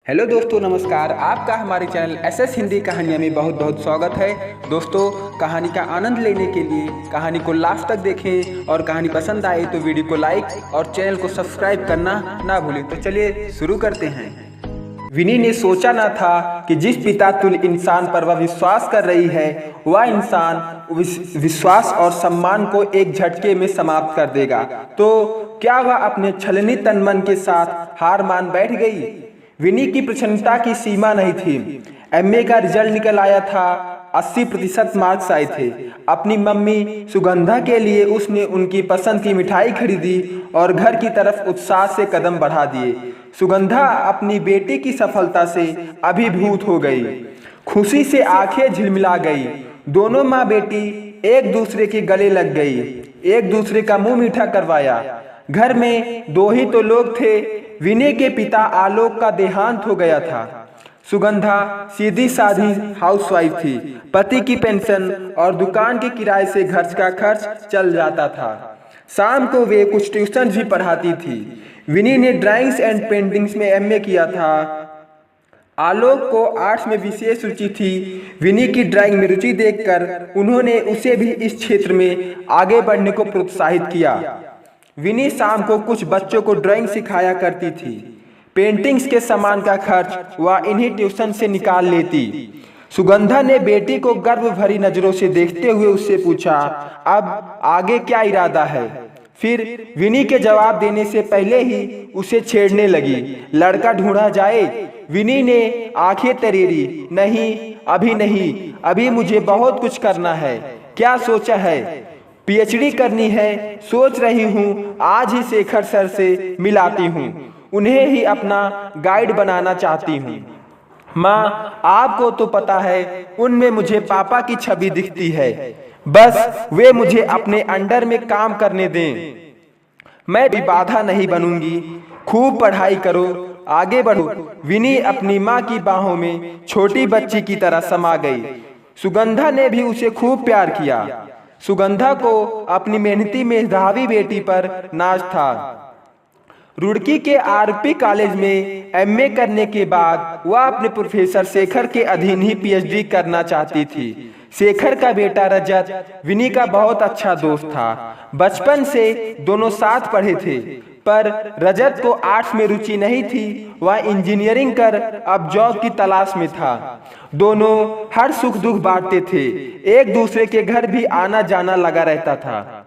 Hello दोस्तों, नमस्कार। आपका हमारे चैनल एसएस हिंदी कहानियाँ में बहुत बहुत स्वागत है। दोस्तों, कहानी का आनंद लेने के लिए कहानी को लास्ट तक देखें और कहानी पसंद आए तो वीडियो को लाइक और चैनल को सब्सक्राइब करना ना भूलें। तो चलिए शुरू करते हैं। विनी ने सोचा न था कि जिस पिता तुल्य इंसान पर वह विश्वास कर रही है, वह इंसान विश्वास और सम्मान को एक झटके में समाप्त कर देगा। तो क्या वह अपने छलनी तन मन के साथ हार मान बैठ गई? विनी की प्रसन्नता की सीमा नहीं थी। एमए का रिजल्ट निकल आया था, 80% मार्क्स आए थे। अपनी मम्मी सुगंधा के लिए उसने उनकी पसंद की मिठाई खरीदी और घर की तरफ उत्साह से कदम बढ़ा दिए। सुगंधा अपनी बेटी की सफलता से अभिभूत हो गई। खुशी से आंखें झिलमिला गई। दोनों माँ बेटी एक दूसरे के गले लग गई, एक दूसरे का मुंह मीठा करवाया। घर में दो ही तो लोग थे। विनय के पिता आलोक का देहांत हो गया था। सुगंधा सीधी साधी हाउसवाइफ थी। पति की पेंशन और दुकान के किराए से घर का खर्च चल जाता था। शाम को वे कुछ ट्यूशन भी पढ़ाती थी। विनी ने ड्राइंग्स एंड पेंटिंग्स में एमए किया था। आलोक को आर्ट्स में विशेष रुचि थी। विनी की ड्राइंग में रुचि देखकर उन्होंने उसे भी इस क्षेत्र में आगे बढ़ने को प्रोत्साहित किया। विनी शाम को कुछ बच्चों को ड्राइंग सिखाया करती थी। पेंटिंग्स के सामान का खर्च वह इन्हीं ट्यूशन से निकाल लेती। सुगंधा ने बेटी को गर्व भरी नजरों से देखते हुए उससे पूछा, अब आगे क्या इरादा है? फिर विनी के जवाब देने से पहले ही उसे छेड़ने लगी। लड़का ढूंढा जाए? विनी ने आंखें तरेरी, नहीं, अभी नहीं, अभी मुझे बहुत कुछ करना है। क्या सोचा है? पीएचडी करनी है। सोच रही हूँ आज ही शेखर सर से मिलाती हूँ, उन्हें ही अपना गाइड बनाना चाहती हूँ। माँ, आपको तो पता है उनमें मुझे पापा की छवि दिखती है। बस वे मुझे अपने अंडर में काम करने दें। मैं भी बाधा नहीं बनूंगी। खूब पढ़ाई करो, आगे बढ़ो। विनी अपनी माँ की बाहों में छोटी बच्ची की तरह समा गई। सुगंधा ने भी उसे खूब प्यार किया। सुगंधा को अपनी मेहनती मेधावी बेटी पर नाज था। रुड़की के आरपी कॉलेज में एमए करने के बाद वह अपने प्रोफेसर शेखर के अधीन ही पीएचडी करना चाहती थी। शेखर का बेटा रजत विनी का बहुत अच्छा दोस्त था। बचपन से दोनों साथ पढ़े थे, पर रजत को आर्ट्स में रुचि नहीं थी। वह इंजीनियरिंग कर अब जॉब की तलाश में था। दोनों हर सुख दुख बांटते थे। एक दूसरे के घर भी आना जाना लगा रहता था।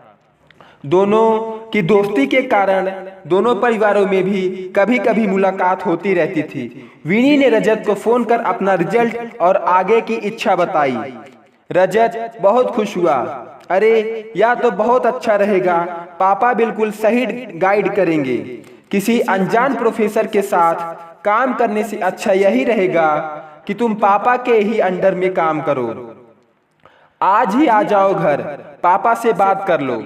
दोनों की दोस्ती के कारण दोनों परिवारों में भी कभी कभी मुलाकात होती रहती थी। विनी ने रजत को फोन कर अपना रिजल्ट और आगे की इच्छा बताई। रजत बहुत खुश हुआ। अरे, यह तो बहुत अच्छा रहेगा। पापा बिल्कुल सही गाइड करेंगे। किसी अनजान प्रोफेसर के साथ काम करने से अच्छा यही रहेगा कि तुम पापा के ही अंडर में काम करो। आज ही आ जाओ घर, पापा से बात कर लो।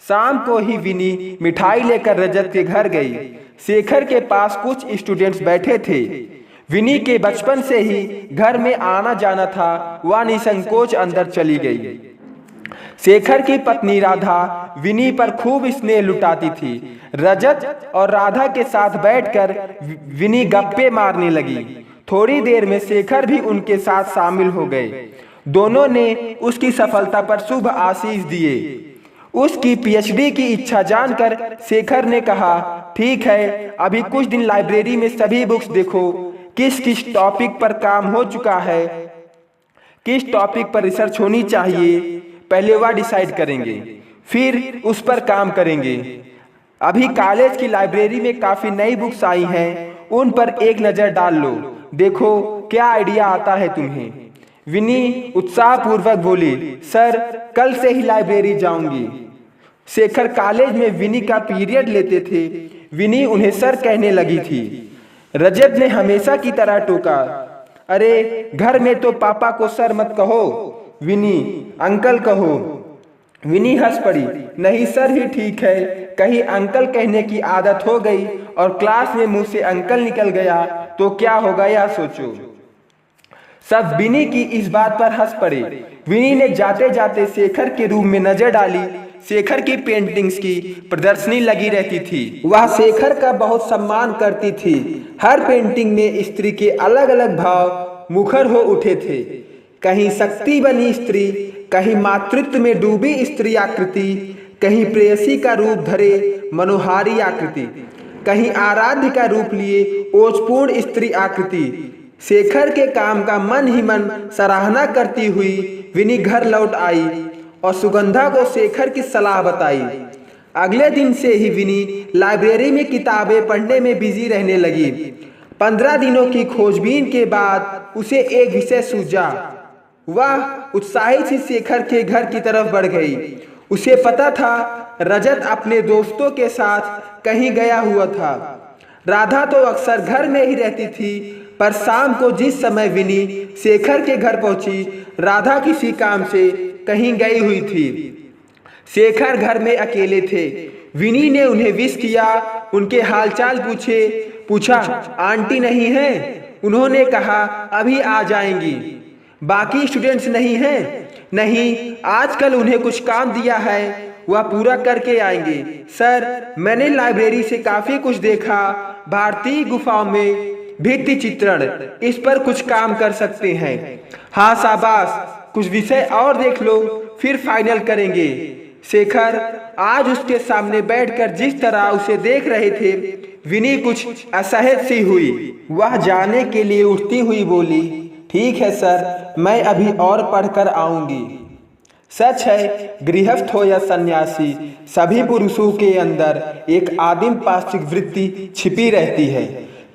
शाम को ही विनी मिठाई लेकर रजत के घर गई। शेखर के पास कुछ स्टूडेंट्स बैठे थे। विनी के बचपन से ही घर में आना जाना था। वह निसंकोच अंदर चली गई। शेखर की पत्नी राधा विनी पर खूब स्नेह लुटाती थी। रजत और राधा के साथ बैठकर विनी गप्पे मारने लगी। थोड़ी देर में शेखर भी उनके साथ शामिल हो गए। दोनों ने उसकी सफलता पर शुभ आशीष दिए। उसकी पीएचडी की इच्छा जानकर शेखर ने कहा, ठीक है, अभी कुछ दिन लाइब्रेरी में सभी बुक्स देखो। किस किस टॉपिक पर काम हो चुका है, किस टॉपिक पर रिसर्च होनी चाहिए, पहले वह डिसाइड करेंगे, फिर उस पर काम करेंगे। अभी कॉलेज की लाइब्रेरी में काफी नई बुक्स आई हैं, उन पर एक नजर डाल लो, देखो क्या आइडिया आता है तुम्हें। विनी उत्साहपूर्वक बोली, सर, कल से ही लाइब्रेरी जाऊंगी। शेखर कॉलेज में विनी का पीरियड लेते थे। विनी उन्हें सर कहने लगी थी। रजत ने हमेशा की तरह टोका, अरे, घर में तो पापा को सर मत कहो, विनी अंकल कहो। विनी हंस पड़ी, नहीं, सर ही ठीक है। कहीं अंकल कहने की आदत हो गई और क्लास में मुंह से अंकल निकल गया तो क्या होगा, यह सोचो। सब विनी की इस बात पर हंस पड़े। विनी ने जाते जाते शेखर के रूम में नजर डाली। शेखर की पेंटिंग्स की प्रदर्शनी लगी रहती थी। वह शेखर का बहुत सम्मान करती थी। हर पेंटिंग में स्त्री के अलग अलग भाव मुखर हो उठे थे। कहीं शक्ति बनी स्त्री, कहीं मातृत्व में डूबी स्त्री आकृति, कहीं प्रेयसी का रूप धरे मनोहारी आकृति, कहीं आराध्य का रूप लिए ओजपूर्ण स्त्री आकृति। शेखर के काम का मन ही मन सराहना करती हुई विनी घर लौट आई और सुगंधा को शेखर की सलाह बताई। अगले दिन से ही विनी लाइब्रेरी में किताबें पढ़ने में बिजी रहने लगी। 15 दिनों की खोजबीन के बाद उसे एक विषय सूझा। वह उत्साहित ही शेखर के घर की तरफ बढ़ गई। उसे पता था रजत अपने दोस्तों के साथ कहीं गया हुआ था। राधा तो अक्सर घर में ही रहती थी, पर शाम को जिस समय विनी शेखर के घर पहुंची, राधा किसी काम से कहीं गई हुई थी। शेखर घर में अकेले थे। विनी ने उन्हें विश किया, उनके हालचाल पूछा आंटी नहीं है? उन्होंने कहा अभी आ जाएंगी। बाकी स्टूडेंट्स नहीं हैं? नहीं, आजकल उन्हें कुछ काम दिया है, वह पूरा करके आएंगे। सर, मैंने लाइब्रेरी से काफी कुछ देखा। भारतीय गुफाओं में भित्ति चित्रण, इस पर कुछ काम कर सकते हैं। हाँ शाबाश, कुछ विषय और देख लो, फिर फाइनल करेंगे। शेखर आज उसके सामने बैठकर जिस तरह उसे देख रहे थे, विनी कुछ असहज सी हुई। वह जाने के लिए उठती हुई बोली, ठीक है सर, मैं अभी और पढ़कर आऊंगी। सच है, गृहस्थ हो या सन्यासी, सभी पुरुषों के अंदर एक आदिम पाशविक वृत्ति छिपी रहती है।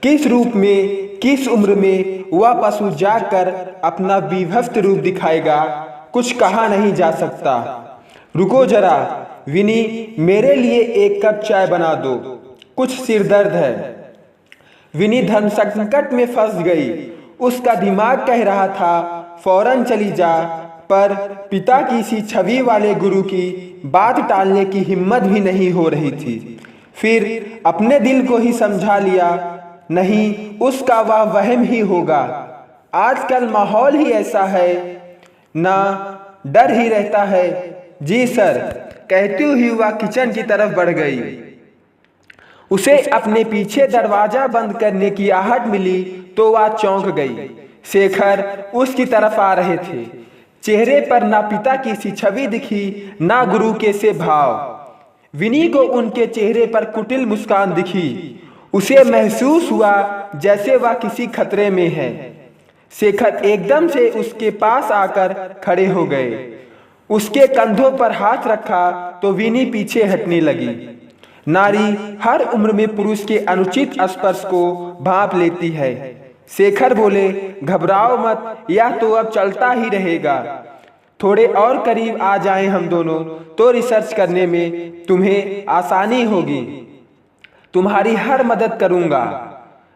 किस रूप में, किस उम्र में वह पशु जाकर अपना विभक्त रूप दिखाएगा, कुछ कहा नहीं जा सकता। रुको जरा विनी, मेरे लिए एक कप चाय बना दो, कुछ सिरदर्द है। विनी धर्म संकट में फंस गई। उसका दिमाग कह रहा था फौरन चली जा, पर पिता की सी छवि वाले गुरु की बात टालने की हिम्मत भी नहीं हो रही थी। फिर अपने दिल को ही समझा लिया, नहीं, उसका वह वहम ही होगा। आजकल माहौल ही ऐसा है, ना डर ही रहता है। जी सर, कहती हुई वह किचन की तरफ बढ़ गई। उसे अपने पीछे दरवाजा बंद करने की आहट मिली तो वह चौंक गई। शेखर उसकी तरफ आ रहे थे। चेहरे पर ना पिता की सी छवि दिखी, ना गुरु के से भाव। विनी को उनके चेहरे पर कुटिल मुस्कान दिखी। उसे महसूस हुआ जैसे वह किसी खतरे में है। शेखर एकदम से उसके पास आकर खड़े हो गए। उसके कंधों पर हाथ रखा तो विनी पीछे हटने लगी। नारी हर उम्र में पुरुष के अनुचित स्पर्श को भांप लेती है। शेखर बोले, घबराओ मत, यह तो अब चलता ही रहेगा। थोड़े और करीब आ जाएं हम दोनों, तो रिसर्च करने में तुम्हें आसानी होगी। तुम्हारी हर मदद करूंगा।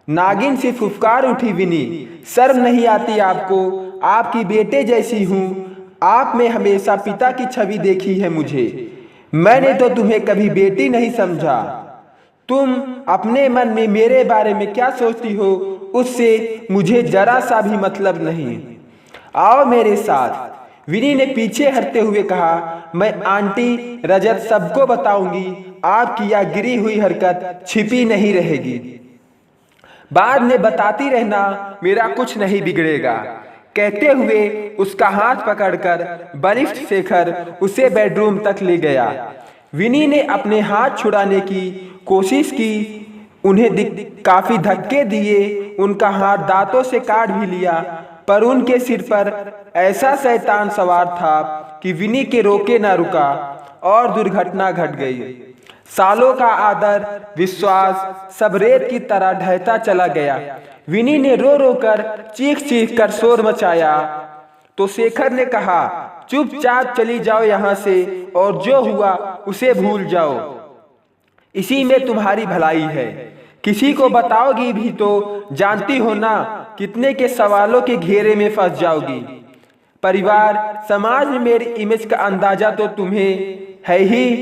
नागिन से फुफकार उठी विनी, शर्म नहीं आती आपको? आपकी बेटे जैसी हूँ, आप में हमेशा पिता की छवि देखी है मुझे। मैंने तो तुम्हें कभी बेटी नहीं समझा। तुम अपने मन में मेरे बारे में क्या सोचती हो, उससे मुझे जरा सा भी मतलब नहीं। आओ मेरे साथ। विनी ने पीछे हटते हुए कहा, मैं आंटी रजत सबको बताऊंगी। आपकी यह गिरी हुई हरकत छिपी नहीं रहेगी। बाद में बताती रहना, मेरा कुछ नहीं बिगड़ेगा। कहते हुए उसका हाथ पकड़कर बलिष्ठ शेखर उसे बेडरूम तक ले गया। विनी ने अपने हाथ छुड़ाने की कोशिश की, उन्हें काफी धक्के दिए, उनका हाथ दांतों से काट भी लिया, पर उनके सिर पर ऐसा शैतान सवार था कि विनी के रोके ना रुका और दुर्घटना घट गई। सालों का आदर विश्वास सब रेत की तरह ढहता चला गया। विनी ने रो रो कर चीख कर शोर मचाया तो शेखर ने कहा, चुपचाप चली जाओ यहाँ से और जो हुआ उसे भूल जाओ। इसी में तुम्हारी भलाई है। किसी को बताओगी भी तो जानती हो ना कितने के सवालों के घेरे में फंस जाओगी। परिवार समाज में मेरी इमेज का अंदाजा तो तुम्हें है ही।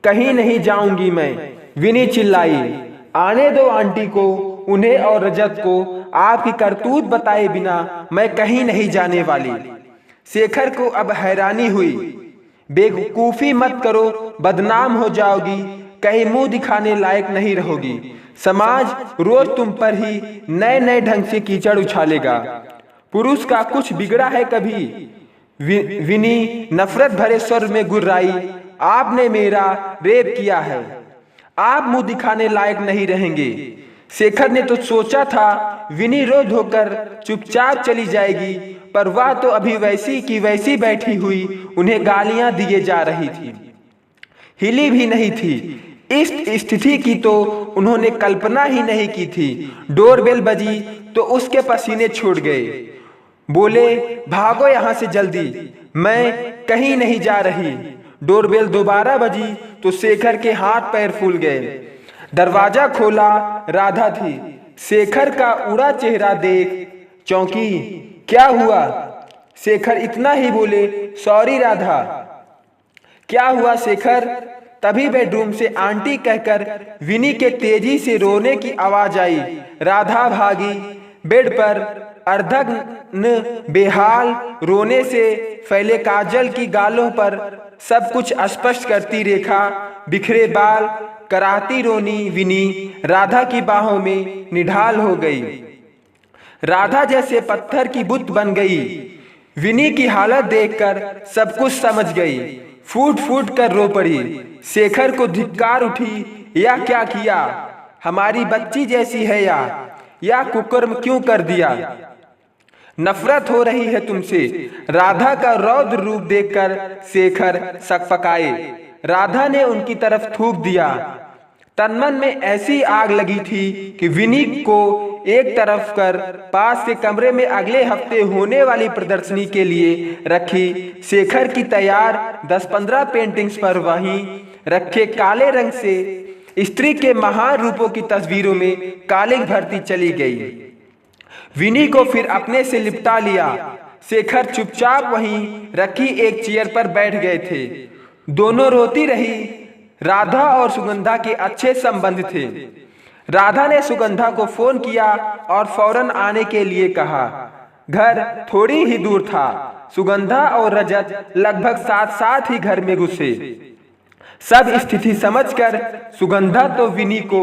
कहीं नहीं जाऊंगी मैं, विनी चिल्लाई। आने दो आंटी को, उन्हें और रजत को आपकी करतूत बताए बिना मैं कहीं नहीं जाने वाली। शेखर को अब हैरानी हुई। बेवकूफ़ी मत करो, बदनाम हो जाओगी, कहीं मुंह दिखाने लायक नहीं रहोगी। समाज रोज तुम पर ही नए नए ढंग से कीचड़ उछालेगा। पुरुष का कुछ बिगड़ा है कभी? विनी नफरत भरे स्वर में गुर्राई, आपने मेरा रेप किया है, आप मुंह दिखाने लायक नहीं रहेंगे। शेखर ने तो सोचा था विनी रोध होकर चुपचाप चली जाएगी, पर वह तो अभी वैसी की वैसी बैठी हुई उन्हें गालियां दिए जा रही थी, हिली भी नहीं थी। इस स्थिति की तो उन्होंने कल्पना ही नहीं की थी। डोरबेल बजी तो उसके पसीने छूट गए। बोले, भागो यहां से जल्दी, मैं कहीं नहीं जा रही। डोरबेल दोबारा बजी तो शेखर के हाथ पैर फूल गए। दरवाजा खोला, राधा थी। शेखर का उड़ा चेहरा देख चौंकी। क्या हुआ? शेखर इतना ही बोले, सॉरी राधा। क्या हुआ शेखर? तभी बेडरूम से आंटी कहकर विनी के तेजी से रोने की आवाज आई। राधा भागी। बेड पर अर्धनग्न बेहाल, रोने से फैले काजल की गालों पर सब कुछ स्पष्ट करती रेखा, बिखरे बाल, कराहती रोनी विनी राधा की बाहों में निढाल हो गई। राधा जैसे पत्थर की बुत बन गई। विनी की हालत देखकर सब कुछ समझ गई। फूट फूट कर रो पड़ी। शेखर को धिक्कार उठी, या क्या किया? हमारी बच्ची जैसी है या कुकर्म क्यों कर दिया? नफरत हो रही है तुमसे। राधा का रौद्र रूप देखकर शेखर सकपकाए। राधा ने उनकी तरफ थूक दिया। तनमन में ऐसी आग लगी थी कि विनी को एक तरफ कर पास के कमरे में अगले हफ्ते होने वाली प्रदर्शनी के लिए रखी शेखर की तैयार 10-15 पेंटिंग्स पर वहीं रखे काले रंग से स्त्री के महान रूपों की तस्वीरों में कालिक भरती चली गई। विनी को फिर अपने से लिपटा लिया। शेखर चुपचाप वहीं रखी एक चेयर पर बैठ गए थे। दोनों रोती रही। राधा और सुगंधा के अच्छे संबंध थे। राधा ने सुगंधा को फोन किया और फौरन आने के लिए कहा। घर थोड़ी ही दूर था। सुगंधा और रजत लगभग साथ साथ ही घर में घुसे। सब स्थिति समझकर सुगंधा तो विनी को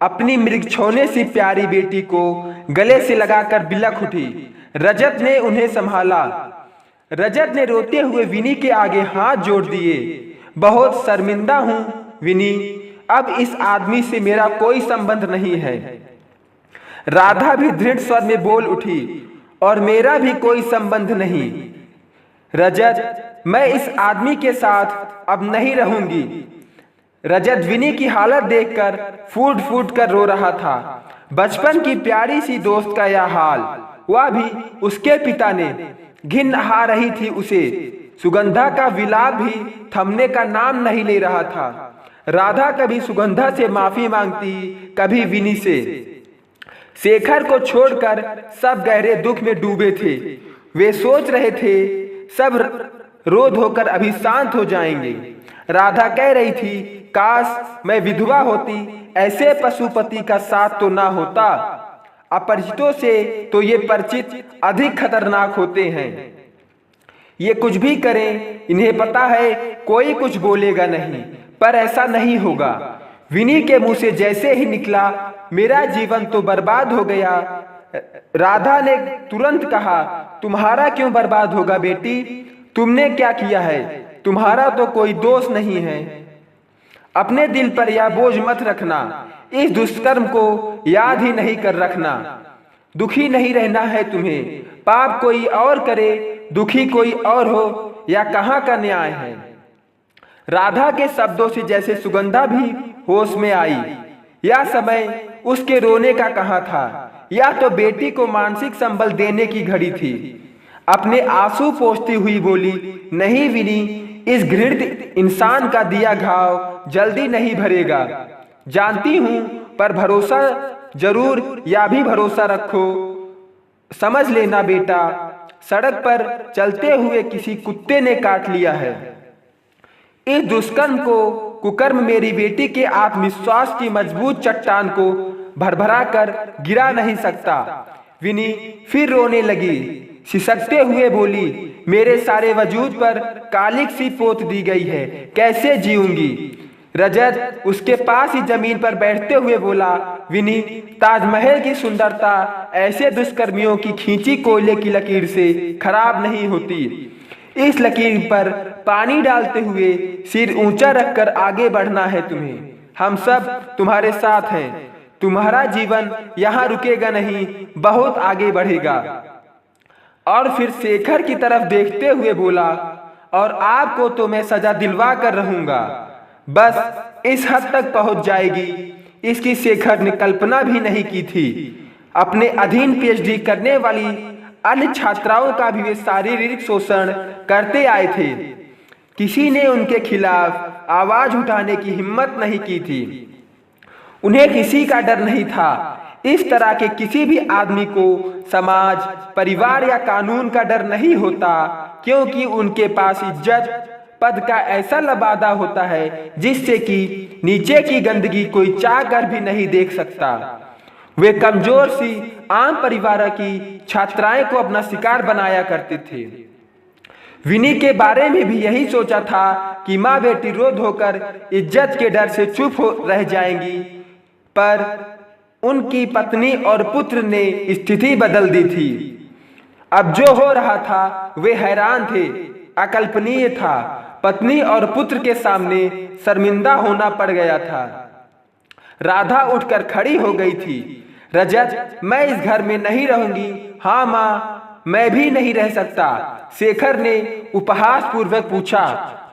अपनी मृग छोने सी प्यारी बेटी को गले से लगाकर बिलख उठी। रजत ने उन्हें संभाला। रजत ने रोते हुए विनी के आगे हाथ जोड़ दिए। बहुत शर्मिंदा हूं विनी, अब इस आदमी से मेरा कोई संबंध नहीं है। राधा भी दृढ़ स्वर में बोल उठी, और मेरा भी कोई संबंध नहीं। रजत, मैं इस आदमी के साथ अब नहीं रहूंगी। रजत विनी की हालत देखकर फूट फूट कर रो रहा था। बचपन की प्यारी सी दोस्त का यह हाल, वह भी उसके पिता ने। घिन आ रही थी उसे। सुगंधा का विलाप भी थमने का नाम नहीं ले रहा था। राधा कभी सुगंधा से माफी मांगती, कभी विनी से। शेखर को छोड़कर सब गहरे दुख में डूबे थे। वे सोच रहे थे सब रोध होकर अभी शांत हो जाएंगे। राधा कह रही थी, काश मैं विधवा होती, ऐसे पशुपति का साथ तो ना होता। अपरिचितों से तो ये परिचित अधिक खतरनाक होते हैं। ये कुछ भी करें, इन्हें पता है कोई कुछ बोलेगा नहीं, पर ऐसा नहीं होगा। विनी के मुंह से जैसे ही निकला, मेरा जीवन तो बर्बाद हो गया। राधा ने तुरंत कहा, तुम्हारा क्यों बर्बाद होगा बेटी? तुमने क्या किया है? तुम्हारा तो कोई दोष नहीं है। अपने दिल पर यह बोझ मत रखना। इस दुष्कर्म को याद ही नहीं कर रखना। दुखी नहीं रहना है तुम्हें। पाप कोई और करे, दुखी कोई और हो, या कहाँ का न्याय है? राधा के शब्दों से जैसे सुगंधा भी होश में आई। यह समय उसके रोने का कहाँ था? यह तो बेटी को मानसिक संबल देने की घड़ी थी। अपने आंसू पोंछती हुई बोली, नहीं विनी, इस घृणित इंसान का दिया घाव जल्दी नहीं भरेगा। जानती हूं, पर भरोसा जरूर, या भी भरोसा रखो। समझ लेना बेटा, सड़क पर चलते हुए किसी कुत्ते ने काट लिया है। इस दुष्कर्म को कुकर्म मेरी बेटी के आत्मविश्वास की मजबूत चट्टान को भरभरा कर गिरा नहीं सकता। विनी फिर रोने लगी, सिसकते हुए बोली, मेरे सारे वजूद पर कालिक सी पोत दी गई है, कैसे जीऊंगी। रजत उसके पास ही जमीन पर बैठते हुए बोला, विनी, ताजमहल की सुंदरता ऐसे दुष्कर्मियों की खींची कोयले की लकीर से खराब नहीं होती। इस लकीर पर पानी डालते हुए सिर ऊंचा रखकर आगे बढ़ना है तुम्हें। हम सब तुम्हारे साथ हैं। तुम्हारा जीवन यहाँ रुकेगा नहीं, बहुत आगे बढ़ेगा। और फिर शेखर की तरफ देखते हुए बोला, और आपको तो मैं सजा दिलवा कर रहूंगा, बस इस हद तक पहुंच जाएगी, इसकी शेखर ने कल्पना भी नहीं की थी। अपने अधीन पीएचडी करने वाली अन्य छात्राओं का भी वे शारीरिक शोषण करते आए थे। किसी ने उनके खिलाफ आवाज उठाने की हिम्मत नहीं की थी। उन्हें किसी का डर नहीं था। इस तरह के किसी भी आदमी को समाज, परिवार या कानून का डर नहीं होता, क्योंकि उनके पास इज्जत पद का ऐसा लबादा होता है जिससे कि नीचे की गंदगी कोई चाह कर भी नहीं देख सकता। वे कमजोर सी आम परिवार की छात्राएं को अपना शिकार बनाया करते थे। विनी के बारे में भी यही सोचा था कि माँ बेटी रो धोकर इज्जत के डर से चुप रह जाएंगी, पर उनकी पत्नी और पुत्र ने स्थिति बदल दी थी। अब जो हो रहा था वे हैरान थे, अकल्पनीय था। पत्नी और पुत्र के सामने शर्मिंदा होना पड़ गया था। राधा उठकर खड़ी हो गई थी। रजत, मैं इस घर में नहीं रहूंगी। हाँ माँ, मैं भी नहीं रह सकता। शेखर ने उपहास पूर्वक पूछा,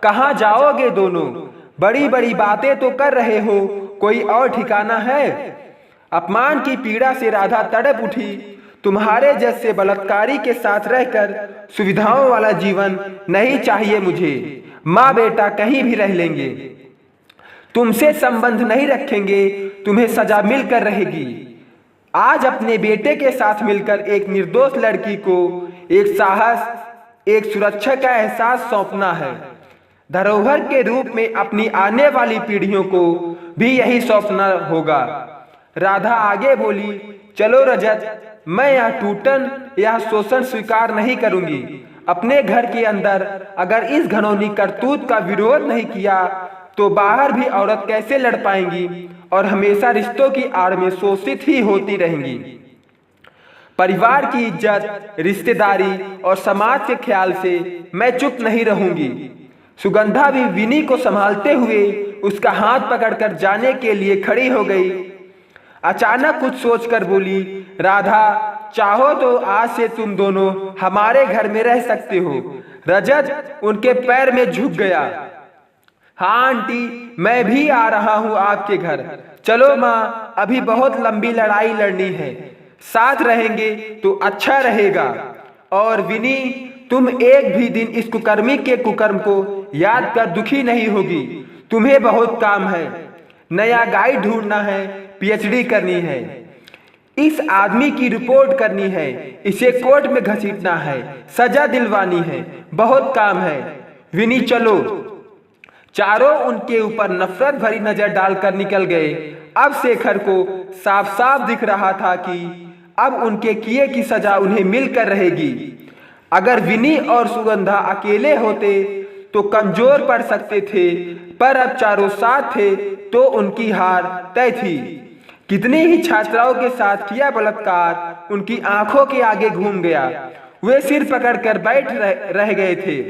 कहाँ जाओगे दोनों? बड़ी बड़ी बातें तो कर रहे हो, कोई और ठिकाना है? अपमान की पीड़ा से राधा तड़प उठी। तुम्हारे जैसे बलात्कारी के साथ रहकर सुविधाओं वाला जीवन नहीं चाहिए मुझे। माँ बेटा कहीं भी रह लेंगे, तुमसे संबंध नहीं रखेंगे, तुम्हें सजा मिलकर रहेगी। आज अपने बेटे के साथ मिलकर एक निर्दोष लड़की को एक साहस, एक सुरक्षा का एहसास सौंपना है। धरोहर के रूप में अपनी आने वाली पीढ़ियों को भी यही सौंपना होगा। राधा आगे बोली, चलो रजत, मैं यह टूटन या शोषण स्वीकार नहीं करूंगी। अपने घर के अंदर अगर इस घिनौनी करतूत का विरोध नहीं किया तो बाहर भी औरत कैसे लड़ पाएंगी और हमेशा रिश्तों की आड़ में शोषित ही होती रहेंगी। परिवार की इज्जत, रिश्तेदारी और समाज के ख्याल से मैं चुप नहीं रहूंगी। सुगंधा भी विनी को संभालते हुए उसका हाथ पकड़कर जाने के लिए खड़ी हो गई। अचानक कुछ सोचकर बोली, राधा, चाहो तो आज से तुम दोनों हमारे घर में रह सकते हो। रजत उनके पैर में झुक गया। हाँ आंटी, मैं भी आ रहा हूँ आपके घर। चलो माँ, अभी बहुत लंबी लड़ाई लड़नी है, साथ रहेंगे तो अच्छा रहेगा। और विनी, तुम एक भी दिन इस कुकर्मी के कुकर्म को याद कर दुखी नहीं होगी। तुम्हें बहुत काम है, नया गाइड ढूंढना है, पीएचडी करनी है, इस आदमी की रिपोर्ट करनी है, इसे कोर्ट में घसीटना है, सजा दिलवानी है, बहुत काम है। विनी चलो। चारों उनके ऊपर नफरत भरी नजर डालकर निकल गए। अब शेखर को साफ साफ दिख रहा था कि अब उनके किए की सजा उन्हें मिलकर रहेगी। अगर विनी और सुगंधा अकेले होते तो कमजोर पड़ सकते थे, पर अब चारों साथ थे तो उनकी हार तय थी। कितनी ही छात्राओं के साथ किया बलात्कार उनकी आंखों के आगे घूम गया। वे सिर पकड़कर बैठ रह गए थे।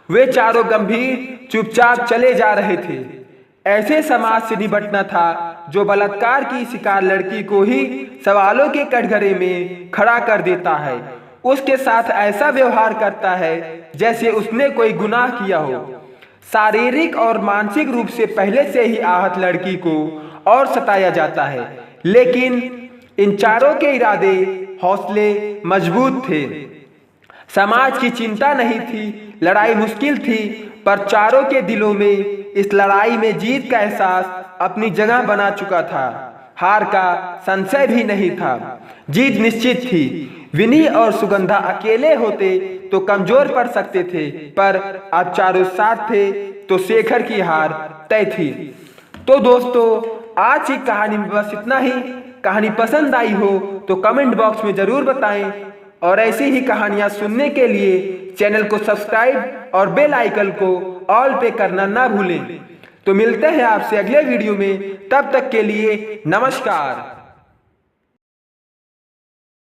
वे चारों गंभीर चुपचाप चले जा रहे थे। ऐसे समाज से निपटना था जो बलात्कार की शिकार लड़की को ही सवालों के कटघरे में खड़ा कर देता है, उसके साथ ऐसा व्यवहार करता है जैसे उसने कोई गुनाह किया हो। शारीरिक और मानसिक रूप से पहले से ही आहत लड़की को और सताया जाता है, लेकिन इन चारों के इरादे, हौसले मजबूत थे। समाज की चिंता नहीं थी, लड़ाई मुश्किल थी, पर चारों के दिलों में इस लड़ाई में जीत का एहसास अपनी जगह बना चुका था। हार का संशय भी नहीं था, जीत निश्चित थी। विनी और सुगंधा अकेले होते तो कमजोर पड़ सकते थे, पर अब चारों साथ थे तो शेखर की हार तय थी। तो दोस्तों, आज की कहानी में बस इतना ही। कहानी पसंद आई हो तो कमेंट बॉक्स में ज़रूर बताएं और ऐसी ही कहानियाँ सुनने के लिए चैनल को सब्सक्राइब और बेल आइकन को ऑल पे करना ना भूलें। तो मिलते हैं आपसे अगले वीडियो में, तब तक के लिए नमस्कार।